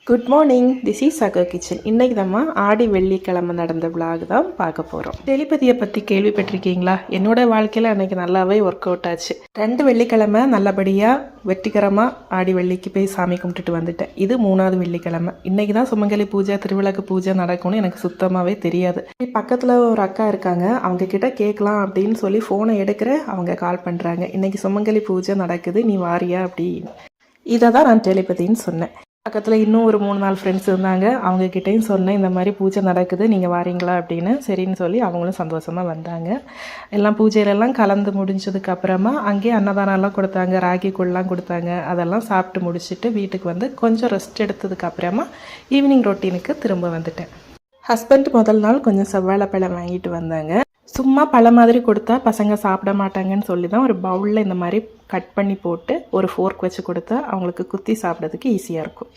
Good morning, this is சகோ kitchen. இன்றைக்கி நம்ம ஆடி வெள்ளிக்கிழமை நடந்த விளாக் தான் பார்க்க போகிறோம். டெலிபதியை பற்றி கேள்விப்பட்டிருக்கீங்களா? என்னோட வாழ்க்கையில் அன்றைக்கி நல்லாவே ஒர்க் அவுட் ஆச்சு. 2 வெள்ளிக்கிழமை நல்லபடியாக வெற்றிகரமாக ஆடி வெள்ளிக்கு போய் சாமி கும்பிட்டுட்டு வந்துட்டேன். இது 3வது வெள்ளிக்கிழமை. இன்றைக்கி தான் சுமங்கலி பூஜை, திருவிளக்கு பூஜை நடக்கும்னு எனக்கு சுத்தமாகவே தெரியாது. பக்கத்தில் ஒரு அக்கா இருக்காங்க, அவங்க கிட்ட கேட்கலாம் அப்படின்னு சொல்லி ஃபோனை எடுக்கிற, அவங்க கால் பண்ணுறாங்க. இன்றைக்கி சுமங்கலி பூஜை நடக்குது, நீ வாரியா அப்படின்னு. இதை தான் நான் டெலிபதின்னு சொன்னேன். பக்கத்தில் இன்னும் ஒரு 3-4 ஃப்ரெண்ட்ஸ் இருந்தாங்க, அவங்கக்கிட்டையும் சொன்னேன் இந்த மாதிரி பூஜை நடக்குது, நீங்கள் வாரீங்களா அப்படின்னு. சரின்னு சொல்லி அவங்களும் சந்தோஷமாக வந்தாங்க. எல்லாம் பூஜையிலலாம் கலந்து முடிஞ்சதுக்கப்புறமா அங்கேயே அன்னதானம்லாம் கொடுத்தாங்க, ராகி கூழ்லாம் கொடுத்தாங்க. அதெல்லாம் சாப்பிட்டு முடிச்சுட்டு வீட்டுக்கு வந்து கொஞ்சம் ரெஸ்ட் எடுத்ததுக்கப்புறமா ஈவினிங் ரொட்டீனுக்கு திரும்ப வந்துட்டேன். ஹஸ்பண்ட் முதல் நாள் கொஞ்சம் செவ்வாழை பழம் வாங்கிட்டு வந்தாங்க. சும்மா பழம் மாதிரி கொடுத்தா பசங்க சாப்பிட மாட்டாங்கன்னு சொல்லி தான் ஒரு பவுலில் இந்த மாதிரி கட் பண்ணி போட்டு ஒரு ஃபோர்க் வச்சு கொடுத்தா அவங்களுக்கு குத்தி சாப்பிட்றதுக்கு ஈஸியாக இருக்கும்.